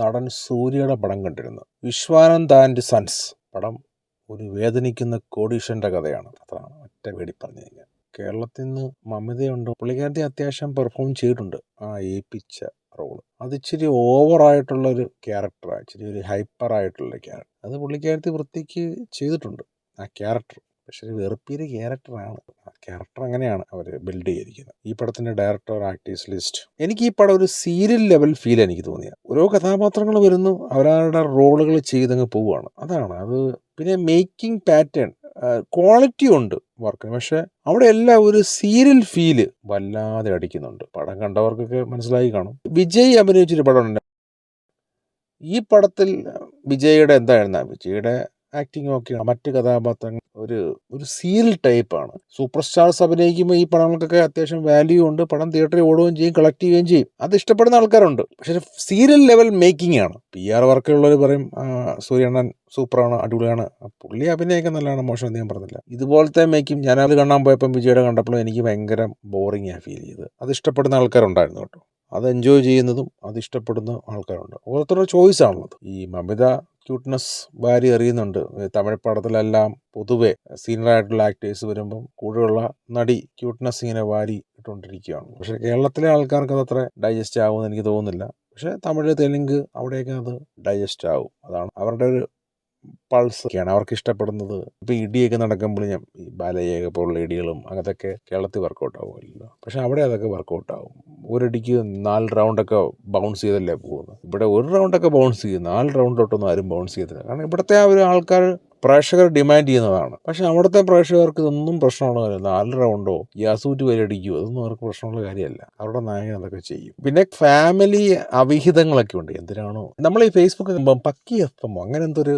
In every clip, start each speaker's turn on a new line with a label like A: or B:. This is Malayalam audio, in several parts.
A: നടൻ സൂര്യയുടെ പടം കണ്ടിരുന്നു. വിശ്വാനന്ദ് ആൻഡ് സൺസ് പടം ഒരു വേദനിക്കുന്ന കോടീശ്വരൻ്റെ കഥയാണ്. അതാണ് ഒറ്റ പേടി പറഞ്ഞു കഴിഞ്ഞാൽ. കേരളത്തിൽ നിന്ന് മമിതയുണ്ട്. പുള്ളിക്കാരത്തി അത്യാവശ്യം പെർഫോം ചെയ്തിട്ടുണ്ട് ആ ഏൽപ്പിച്ച റോള്. അത് ഇച്ചിരി ഓവറായിട്ടുള്ളൊരു ക്യാരക്ടറാണ്, ഇച്ചിരി ഒരു ഹൈപ്പറായിട്ടുള്ള ക്യാരക്ടർ. അത് പുള്ളിക്കാരത്തി വൃത്തിക്ക് ചെയ്തിട്ടുണ്ട് ആ ക്യാരക്ടർ. പക്ഷെ ഒരു വെറുപ്പിയൊരു ക്യാരക്ടറാണ്. ആ ക്യാരക്ടർ അങ്ങനെയാണ് അവർ ബിൽഡ് ചെയ്തിരിക്കുന്നത്. ഈ പടത്തിൻ്റെ ഡയറക്ടർ, ആക്ടേഴ്സ് ലിസ്റ്റ്. എനിക്ക് ഈ പടം ഒരു സീരിയൽ ലെവൽ ഫീൽ എനിക്ക് തോന്നിയ. ഓരോ കഥാപാത്രങ്ങൾ വരുന്നു, അവരവരുടെ റോളുകൾ ചെയ്തങ്ങ് പോവുകയാണ്. അതാണ് അത്. പിന്നെ മേക്കിംഗ് പാറ്റേൺ, ക്വാളിറ്റി ഉണ്ട് വർക്കിന്. പക്ഷെ അവിടെ എല്ലാം ഒരു സീരിയൽ ഫീല് വല്ലാതെ അടിക്കുന്നുണ്ട്. പടം കണ്ടവർക്കൊക്കെ മനസ്സിലായി കാണും. വിജയ് അഭിനയിച്ചൊരു പടമുണ്ട്. ഈ പടത്തിൽ വിജയുടെ എന്തായിരുന്ന വിജയുടെ ആക്ടിങ് ഓക്കെയാണ്. മറ്റ് കഥാപാത്രങ്ങൾ ഒരു സീരിയൽ ടൈപ്പാണ്. സൂപ്പർ സ്റ്റാർസ് അഭിനയിക്കുമ്പോൾ ഈ പടങ്ങൾക്കൊക്കെ അത്യാവശ്യം വാല്യൂ ഉണ്ട്. പടം തിയേറ്ററിൽ ഓടുകയും ചെയ്യും, കളക്ട് ചെയ്യുകയും ചെയ്യും. അത് ഇഷ്ടപ്പെടുന്ന ആൾക്കാരുണ്ട്. പക്ഷെ സീരിയൽ ലെവൽ മേക്കിംഗ് ആണ്. PR വർക്കുള്ളവർ പറയും സൂര്യണ്ണൻ സൂപ്പറാണ്, അടിപൊളിയാണ്. പുള്ളി അഭിനയിക്കാൻ നല്ലതാണ്, മോശം എന്ന് ഞാൻ പറഞ്ഞില്ല. ഇതുപോലത്തെ മേക്കിംഗ് ഞാനത് കാണാൻ പോയപ്പം വിജയുടെ കണ്ടപ്പോഴും എനിക്ക് ഭയങ്കര ബോറിംഗാണ് ഫീൽ ചെയ്തത്. അത് ഇഷ്ടപ്പെടുന്ന ആൾക്കാരുണ്ടായിരുന്നു കേട്ടോ. അത് എൻജോയ് ചെയ്യുന്നതും അത് ഇഷ്ടപ്പെടുന്ന ആൾക്കാരുണ്ട്. ഓരോരുത്തരുടെ ചോയ്സ് ആണുള്ളത്. ഈ മമിത ക്യൂട്ട്നെസ് വാരി എറിയുന്നുണ്ട്. തമിഴ് പടത്തിലെല്ലാം പൊതുവെ സീനിയറായിട്ടുള്ള ആക്ടേഴ്സ് വരുമ്പം കൂടുതലുള്ള നടി ക്യൂട്ട്നെസ് ഇങ്ങനെ വാരി ഇട്ടുകൊണ്ടിരിക്കുകയാണ്. പക്ഷേ കേരളത്തിലെ ആൾക്കാർക്ക് അത് അത്ര ഡൈജസ്റ്റ് ആകുമെന്ന് എനിക്ക് തോന്നുന്നില്ല. പക്ഷേ തമിഴ്, തെലുങ്ക് അവിടെയൊക്കെ അത് ഡൈജസ്റ്റ് ആവും. അതാണ് അവരുടെ ഒരു പൾസ് ഒക്കെയാണ് അവർക്ക് ഇഷ്ടപ്പെടുന്നത്. ഇപ്പോൾ ഇടിയൊക്കെ നടക്കുമ്പോൾ ഈ ബാലയൊക്കെ പോലുള്ള ഇടികളും അതൊക്കെ കേരളത്തിൽ വർക്കൗട്ട് ആവുമല്ലോ. പക്ഷെ അവിടെ അതൊക്കെ വർക്കൗട്ട് ആവും. ഒരടിക്ക് 4 റൗണ്ടൊക്കെ ബൗൺസ് ചെയ്തല്ലേ പോകുന്നത്. ഇവിടെ 1 റൗണ്ടൊക്കെ ബൗൺസ് ചെയ്യും, 4 റൗണ്ടോട്ടൊന്നും ആരും ബൗൺസ് ചെയ്തില്ല. കാരണം ഇവിടുത്തെ ആ ഒരു ആൾക്കാർ പ്രേക്ഷകർ ഡിമാൻഡ് ചെയ്യുന്നതാണ്. പക്ഷെ അവിടുത്തെ പ്രേക്ഷകർക്ക് ഇതൊന്നും പ്രശ്നമുള്ള കാര്യമില്ല. 4 റൗണ്ടോ യാസൂറ്റ് വരെ അടിക്കുമോ അതൊന്നും അവർക്ക് പ്രശ്നമുള്ള കാര്യമല്ല. അവരുടെ നായകൻ അതൊക്കെ ചെയ്യും. പിന്നെ ഫാമിലി അവിഹിതങ്ങളൊക്കെ ഉണ്ട്. എന്തിനാണോ നമ്മൾ ഈ ഫേസ്ബുക്ക് പക്കി FM അങ്ങനെ എന്തൊരു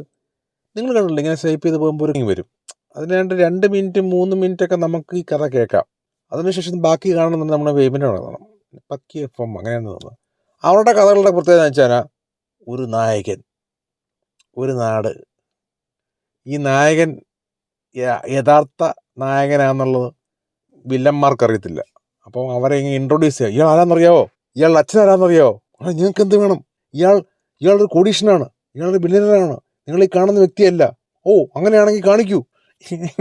A: നിങ്ങൾ കണ്ടില്ല, ഇങ്ങനെ സ്വൈപ്പ് ചെയ്ത് പോകുമ്പോൾ ഒരു വരും. അതിന് 2 മിനിറ്റ് 3 മിനിറ്റൊക്കെ നമുക്ക് ഈ കഥ കേൾക്കാം. അതിനുശേഷം ബാക്കി കാണുന്നുണ്ട് നമ്മുടെ പേയ്മെൻ്റ് നടത്തണം. പക്കി FM അങ്ങനെയാണ് തോന്നുന്നത്. അവരുടെ കഥകളുടെ പ്രത്യേകത എന്ന് വെച്ചാൽ ഒരു നായകൻ, ഒരു നാട്. ഈ നായകൻ യഥാർത്ഥ നായകനാണെന്നുള്ളത് വില്ലന്മാർക്ക് അറിയത്തില്ല. അപ്പോൾ അവരെ ഇങ്ങനെ ഇൻട്രൊഡ്യൂസ് ചെയ്യുക. ഇയാൾ ആരാന്നറിയാവോ? ഇയാളുടെ അച്ഛൻ ആരാന്നറിയാവോ? നിങ്ങൾക്ക് എന്ത് വേണം? ഇയാളൊരു കോടീശ്വരനാണ്, ഇയാളൊരു ബില്യണറാണ്, നിങ്ങൾ ഈ കാണുന്ന വ്യക്തിയല്ല. ഓ അങ്ങനെയാണെങ്കിൽ കാണിക്കൂ.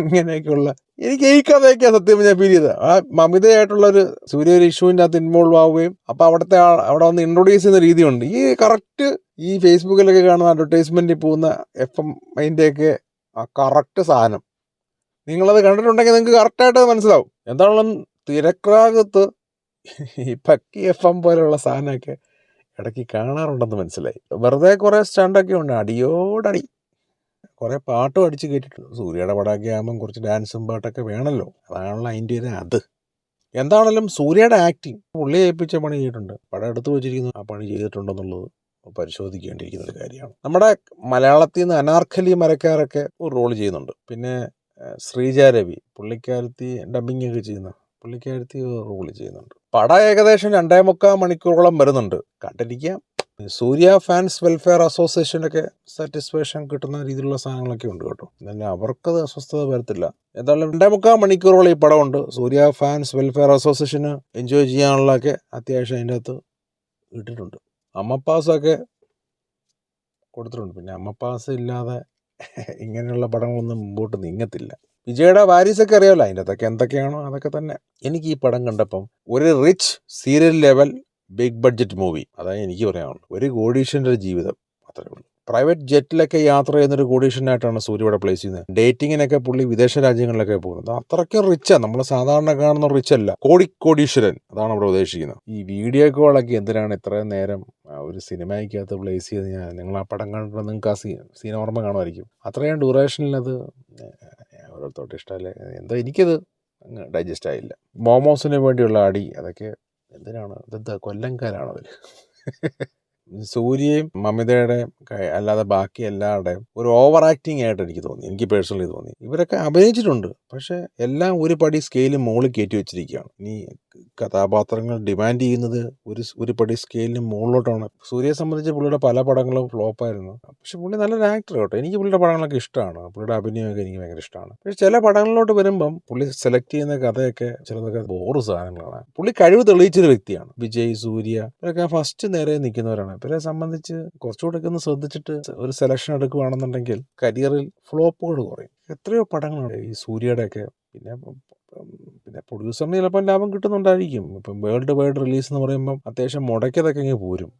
A: ഇങ്ങനെയൊക്കെയുള്ള എനിക്ക് ഈ കഥയൊക്കെയാണ് സത്യം ഞാൻ ഫീൽ ചെയ്തത്. ആ മമിതയായിട്ടുള്ളൊരു സൂര്യ ഒരു ഇഷ്യൂവിൻ്റെ അകത്ത് ഇൻവോൾവ് ആവുകയും അപ്പോൾ അവിടെ വന്ന് ഇൻട്രൊഡ്യൂസ് ചെയ്യുന്ന രീതിയുണ്ട്. ഈ കറക്റ്റ് ഈ ഫേസ്ബുക്കിലൊക്കെ കാണുന്ന അഡ്വർടൈസ്മെൻറ്റിൽ പോകുന്ന FM അതിൻ്റെയൊക്കെ ആ കറക്റ്റ് സാധനം നിങ്ങളത് കണ്ടിട്ടുണ്ടെങ്കിൽ നിങ്ങൾക്ക് കറക്റ്റായിട്ട് മനസ്സിലാവും. എന്താണെങ്കിലും തിരക്കകത്ത് ഈ പക്കി FM പോലെയുള്ള സാധനമൊക്കെ ഇടയ്ക്ക് കാണാറുണ്ടെന്ന് മനസ്സിലായി. വെറുതെ കുറേ സ്റ്റണ്ടൊക്കെ ഉണ്ട്, അടിയോടടി കുറേ പാട്ടും അടിച്ച് കേട്ടിട്ടുണ്ട്. സൂര്യയുടെ പടമൊക്കെ ആകുമ്പം കുറച്ച് ഡാൻസും പാട്ടൊക്കെ വേണമല്ലോ. അതാണല്ലോ അതിൻ്റെ ഒരു അത്. എന്താണെങ്കിലും സൂര്യയുടെ ആക്ടിങ് പുള്ളി ഏൽപ്പിച്ച പണി ചെയ്തിട്ടുണ്ട്. പടം എടുത്തു വെച്ചിരിക്കുന്നു, ആ പണി ചെയ്തിട്ടുണ്ടെന്നുള്ളത് പരിശോധിക്കേണ്ടിയിരിക്കുന്ന ഒരു കാര്യമാണ്. നമ്മുടെ മലയാളത്തിൽ നിന്ന് അനാർക്കലി മരക്കാരൊക്കെ ഒരു റോൾ ചെയ്യുന്നുണ്ട്. പിന്നെ ശ്രീജ രവി പുള്ളിക്കാരത്തി ഡബിങ് ഒക്കെ ചെയ്യുന്ന പുള്ളിക്കാരത്തി റോൾ ചെയ്യുന്നുണ്ട്. പടം ഏകദേശം 2.25 മണിക്കൂറോളം വരുന്നുണ്ട്. കണ്ടിരിക്കാം. സൂര്യ ഫാൻസ് വെൽഫെയർ അസോസിയേഷനൊക്കെ സാറ്റിസ്ഫാക്ഷൻ കിട്ടുന്ന രീതിയിലുള്ള സാധനങ്ങളൊക്കെ ഉണ്ട് കേട്ടോ. എന്നാൽ അവർക്കത് അസ്വസ്ഥത വരത്തില്ല. എന്തായാലും 2.25 മണിക്കൂറോളം ഈ പടമുണ്ട്. സൂര്യ ഫാൻസ് വെൽഫെയർ അസോസിയേഷന് എൻജോയ് ചെയ്യാനുള്ളതൊക്കെ അത്യാവശ്യം അതിൻ്റെ അകത്ത് ഇട്ടിട്ടുണ്ട്. അമ്മപ്പാസൊക്കെ കൊടുത്തിട്ടുണ്ട്. പിന്നെ അമ്മപ്പാസ് ഇല്ലാതെ ഇങ്ങനെയുള്ള പടങ്ങളൊന്നും മുമ്പോട്ട് നീങ്ങത്തില്ല. വിജയുടെ വാരീസൊക്കെ അറിയാമല്ലോ, അതിൻ്റെ അകത്തൊക്കെ എന്തൊക്കെയാണോ അതൊക്കെ തന്നെ. എനിക്ക് ഈ പടം കണ്ടപ്പം ഒരു rich serial level big budget movie, അതായത് എനിക്ക് പറയാനുള്ളൂ. ഒരു കോടീശ്വരൻ്റെ ഒരു ജീവിതം, അത്രേ ഉള്ളൂ. പ്രൈവറ്റ് ജെറ്റിലൊക്കെ യാത്ര ചെയ്യുന്നൊരു കോടീശ്വരനായിട്ടാണ് സൂര്യ ഇവിടെ പ്ലേസ് ചെയ്യുന്നത്. ഡേറ്റിങ്ങിനൊക്കെ പുള്ളി വിദേശ രാജ്യങ്ങളിലൊക്കെ പോകുന്നത്. അത്രയ്ക്കും റിച്ചാണ്. നമ്മൾ സാധാരണ കാണുന്ന റിച്ചല്ല, കോടീശ്വരൻ. അതാണ് അവിടെ ഉദ്ദേശിക്കുന്നത്. ഈ വീഡിയോ കോളൊക്കെ എന്തിനാണ് ഇത്രയും നേരം ഒരു സിനിമയ്ക്കകത്ത് പ്ലേസ് ചെയ്ത് നിങ്ങൾ ആ പടം കണ്ടിട്ട് നിങ്ങൾക്ക് ആ സീൻ ഓർമ്മ കാണുമായിരിക്കും. അത്രയും ഡ്യൂറേഷനിലത് ഓരോരുത്തോട്ട് ഇഷ്ടമല്ലേ എന്തോ എനിക്കത് ഡൈജസ്റ്റ് ആയില്ല. മോമോസിന് വേണ്ടിയുള്ള അടി അതൊക്കെ എന്തിനാണ്? ഇതെന്താ കൊല്ലംകാരാണ് അവർ? സൂര്യയും മമിതയുടെ അല്ലാതെ ബാക്കി എല്ലാവരുടെയും ഒരു ഓവർ ആക്ടിങ് ആയിട്ട് എനിക്ക് തോന്നി. എനിക്ക് പേഴ്സണലി തോന്നി. ഇവരൊക്കെ അഭിനയിച്ചിട്ടുണ്ട്, പക്ഷേ എല്ലാം ഒരു പടി സ്കെയിലും മുകളിൽ കയറ്റി വെച്ചിരിക്കുകയാണ്. ഇനി കഥാപാത്രങ്ങൾ ഡിമാൻഡ് ചെയ്യുന്നത് ഒരു പടി സ്കെയിലിന് മുകളിലോട്ടാണ്. സൂര്യയെ സംബന്ധിച്ച് പുള്ളിയുടെ പല പടങ്ങളും ഫ്ലോപ്പായിരുന്നു. പക്ഷെ പുള്ളി നല്ലൊരു ആക്ടർ കേട്ടോ. എനിക്ക് പുള്ളിയുടെ പടങ്ങളൊക്കെ ഇഷ്ടമാണ്. പുള്ളിയുടെ അഭിനയമൊക്കെ എനിക്ക് ഭയങ്കര ഇഷ്ടമാണ്. പക്ഷെ ചില പടങ്ങളിലോട്ട് വരുമ്പം പുള്ളി സെലക്ട് ചെയ്യുന്ന കഥയൊക്കെ ചിലതൊക്കെ ബോറ് സാധനങ്ങളാണ്. പുള്ളി കഴിവ് തെളിയിച്ചൊരു വ്യക്തിയാണ്. വിജയ്, സൂര്യ ഇവരൊക്കെ ഫസ്റ്റ് നേരെ നിൽക്കുന്നവരാണ്. ഇവരെ സംബന്ധിച്ച് കുറച്ചുകൂടെ ഒന്ന് ശ്രദ്ധിച്ചിട്ട് ഒരു സെലക്ഷൻ എടുക്കുകയാണെന്നുണ്ടെങ്കിൽ കരിയറിൽ ഫ്ലോപ്പുകൾ കുറയും. എത്രയോ പടങ്ങളുണ്ട് ഈ സൂര്യയുടെയൊക്കെ. പിന്നെ പ്രൊഡ്യൂസറിന് ചിലപ്പോൾ ലാഭം കിട്ടുന്നുണ്ടായിരിക്കും. ഇപ്പം വേൾഡ് വൈഡ് റിലീസ് എന്ന് പറയുമ്പം അത്യാവശ്യം മുടക്കിയതൊക്കെ ഇങ്ങനെ പോരും.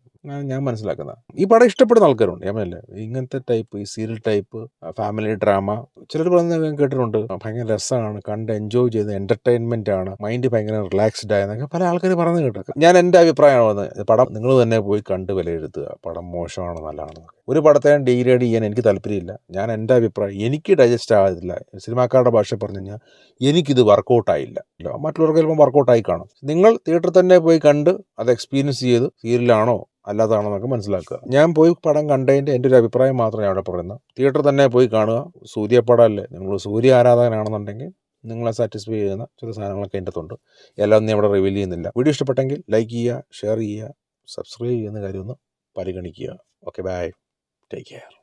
A: ഞാൻ മനസ്സിലാക്കുന്നത്. ഈ പടം ഇഷ്ടപ്പെടുന്ന ആൾക്കാരുണ്ട്. ഞാനല്ലേ ഇങ്ങനത്തെ ടൈപ്പ്, ഈ സീരിയൽ ടൈപ്പ്, ഫാമിലി ഡ്രാമ ചിലർ പറയുന്നത് ഞാൻ കേട്ടിട്ടുണ്ട്. ഭയങ്കര രസമാണ്, കണ്ട് എൻജോയ് ചെയ്ത് എൻ്റർടൈൻമെൻ്റ് ആണ്, മൈൻഡ് ഭയങ്കര റിലാക്സ്ഡ് ആയെന്നൊക്കെ പല ആൾക്കാർ പറഞ്ഞു കേട്ടു. ഞാൻ എൻ്റെ അഭിപ്രായമാണ് വന്നത്. പടം നിങ്ങൾ തന്നെ പോയി കണ്ട് വിലയിരുത്തുക. പടം മോശമാണോ നല്ലതാണെന്നൊക്കെ. ഒരു പടത്തെ ഡിഗ്രേഡ് ചെയ്യാൻ എനിക്ക് താല്പര്യമില്ല. ഞാൻ എൻ്റെ അഭിപ്രായം, എനിക്ക് ഡൈജസ്റ്റ് ആകത്തില്ല. സിനിമാക്കാരുടെ ഭാഷ പറഞ്ഞു കഴിഞ്ഞാൽ എനിക്കിത് വർക്കൗട്ടായില്ല. മറ്റുള്ളവർക്ക് ചിലപ്പോൾ വർക്കൗട്ടായി കാണും. നിങ്ങൾ തിയേറ്ററിൽ തന്നെ പോയി കണ്ട് അത് എക്സ്പീരിയൻസ് ചെയ്ത് സീരിയലാണോ അല്ലാതാണോ എന്നൊക്കെ മനസ്സിലാക്കുക. ഞാൻ പോയി പടം കണ്ടതിൻ്റെ എൻ്റെ ഒരു അഭിപ്രായം മാത്രമേ അവിടെ പറയുന്നത്. തിയേറ്ററിൽ തന്നെ പോയി കാണുക. സൂര്യ പടമല്ലേ, നിങ്ങൾ സൂര്യ ആരാധകനാണെന്നുണ്ടെങ്കിൽ നിങ്ങളെ സാറ്റിസ്ഫൈ ചെയ്യുന്ന ചില സാധനങ്ങളൊക്കെ എൻ്റെ അടുത്തുണ്ട്. എല്ലാം ഒന്നും അവിടെ റിവീൽ ചെയ്യുന്നില്ല. വീഡിയോ ഇഷ്ടപ്പെട്ടെങ്കിൽ ലൈക്ക് ചെയ്യുക, ഷെയർ ചെയ്യുക, സബ്സ്ക്രൈബ് ചെയ്യുന്ന കാര്യമൊന്ന് പരിഗണിക്കുക. Okay, bye, take care.